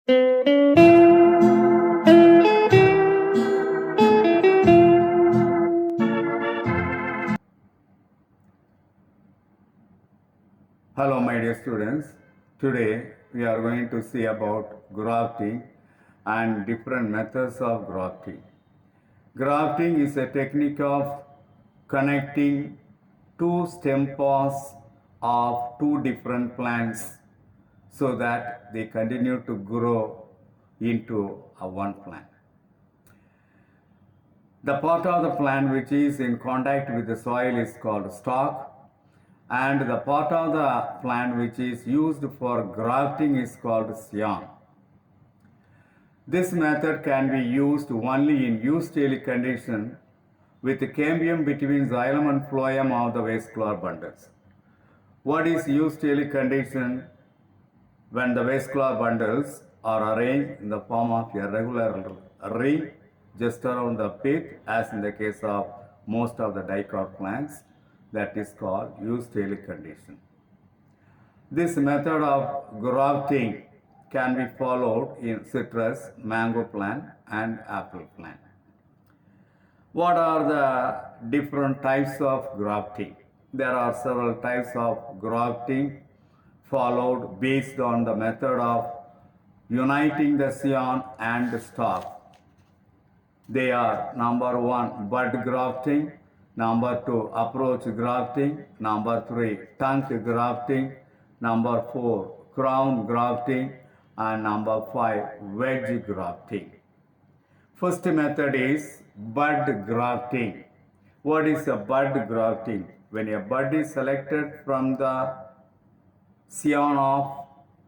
Hello my dear students, today we are going to see about grafting and different methods of grafting. Grafting is a technique of connecting two stem pods of two different plants so that they continue to grow into a one plant. The part of the plant which is in contact with the soil is called stalk, and the part of the plant which is used for grafting is called scion. This method can be used only in eustelic condition with cambium between xylem and phloem of the vascular bundles. What is eustelic condition? When the vascular bundles are arranged in the form of a regular ring just around the pith, as in the case of most of the dicot plants, that is called eustelic condition. This method of grafting can be followed in citrus, mango plant and apple plant. What are the different types of grafting? There are several types of grafting followed based on the method of uniting the scion and the stalk. They are number 1 bud grafting, number 2 approach grafting, number 3 trunk grafting, number 4 crown grafting, and number 5 wedge grafting. First method is bud grafting. What is a bud grafting? When a bud is selected from the scion of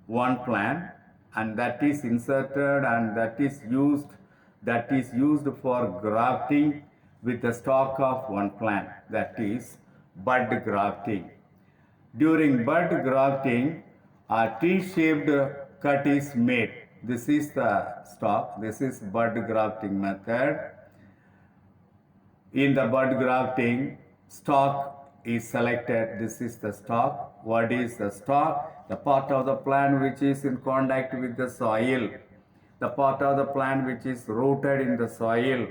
one plant and that is inserted and that is used for grafting with the stalk of one plant, that is bud grafting. During bud grafting, a T-shaped cut is made. This is the stalk. This is bud grafting method. In the bud grafting, stalk is selected. This is the stalk. What is the stalk? The part of the plant which is in contact with the soil. The part of the plant which is rooted in the soil,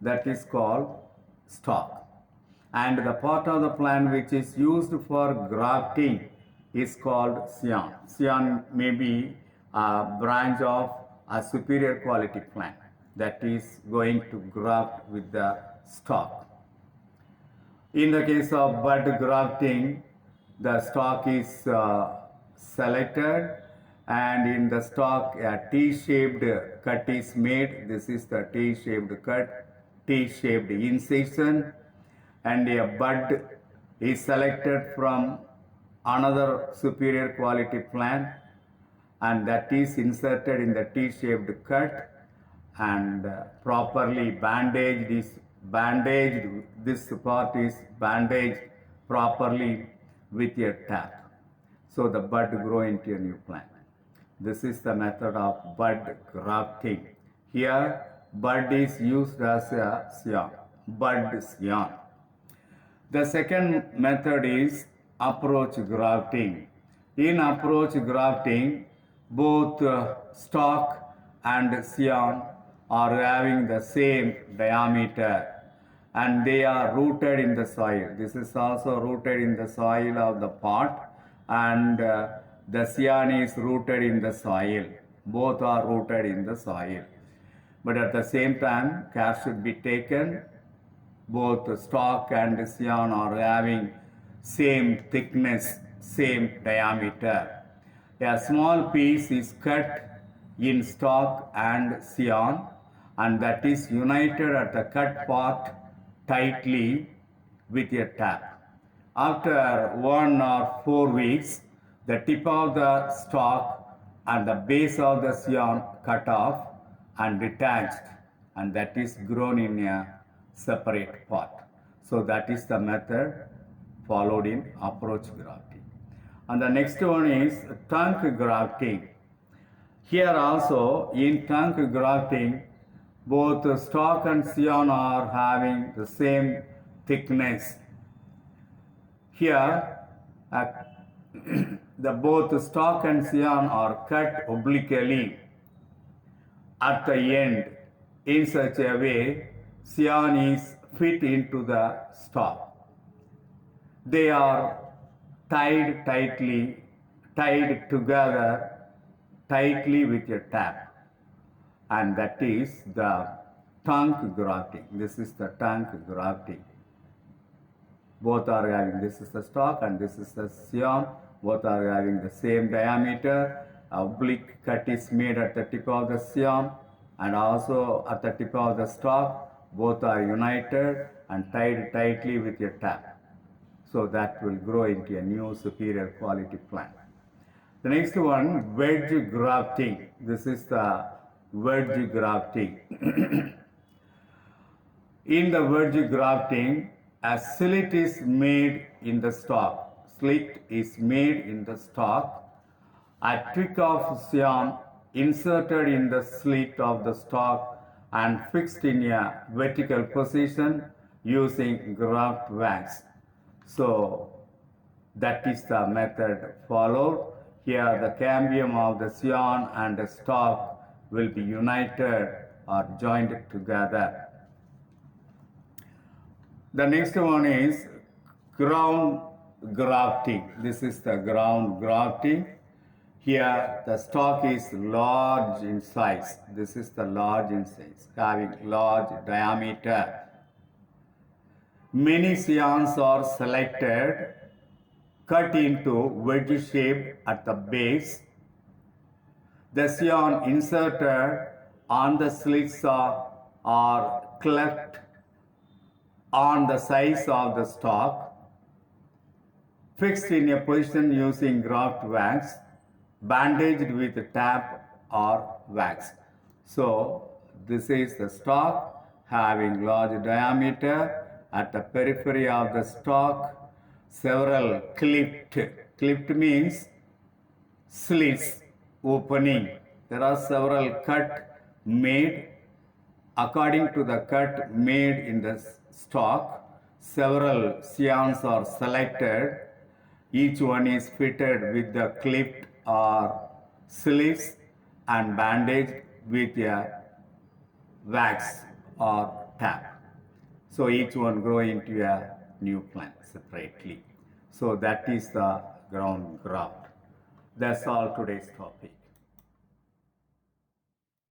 that is called stalk. And the part of the plant which is used for grafting is called scion. Scion may be a branch of a superior quality plant that is going to graft with the stalk. In the case of bud grafting, the stalk is selected, and in the stalk a T-shaped cut is made. This is the T-shaped cut, T-shaped incision, and a bud is selected from another superior quality plant and that is inserted in the T-shaped cut and properly bandaged. This part is bandaged properly with a tap, so the bud grow into a new plant. This is the method of bud grafting. Here bud is used as a scion, bud scion. The second method is approach grafting. In approach grafting, both stalk and scion are having the same diameter and they are rooted in the soil. This is also rooted in the soil of the pot, and the scion is rooted in the soil. Both are rooted in the soil. But at the same time, care should be taken. Both stalk and scion are having same thickness, same diameter. A small piece is cut in stalk and scion, and that is united at the cut part tightly with a tap. After 1 or 4 weeks, the tip of the stalk and the base of the scion cut off and detached, and that is grown in a separate pot. So that is the method followed in approach grafting. And the next one is trunk grafting. Here also in trunk grafting, both stalk and scion are having the same thickness. Here the both stalk and scion are cut obliquely at the end in such a way scion is fit into the stalk. They are tied together tightly with a tap, and that is the trunk grafting. This is the trunk grafting. Both are having, this is the stalk and this is the scion. Both are having the same diameter. Oblique cut is made at the tip of the scion and also at the tip of the stalk. Both are united and tied tightly with a tap. So that will grow into a new superior quality plant. The next one, wedge grafting. This is the wedge grafting. In the wedge grafting, a slit is made in the stalk. Slit is made in the stalk. A trick of scion inserted in the slit of the stalk and fixed in a vertical position using graft wax. So that is the method followed. Here the cambium of the scion and the stalk will be united or joined together. The next one is ground grafting. This is the ground grafting. Here the stalk is large in size. This is the large in size, having large diameter. Many scions are selected, cut into wedge shape at the base. The scion inserted on the slits are cleft on the sides of the stalk, fixed in a position using graft wax, bandaged with tap or wax. So this is the stalk having large diameter. At the periphery of the stalk, several clipped. Clipped means slits opening. There are several cut made. According to the cut made in the stalk, several scions are selected. Each one is fitted with the clipped or slits and bandaged with a wax or tap. So each one grow into a new plant separately. So that is the ground graft. That's all today's topic.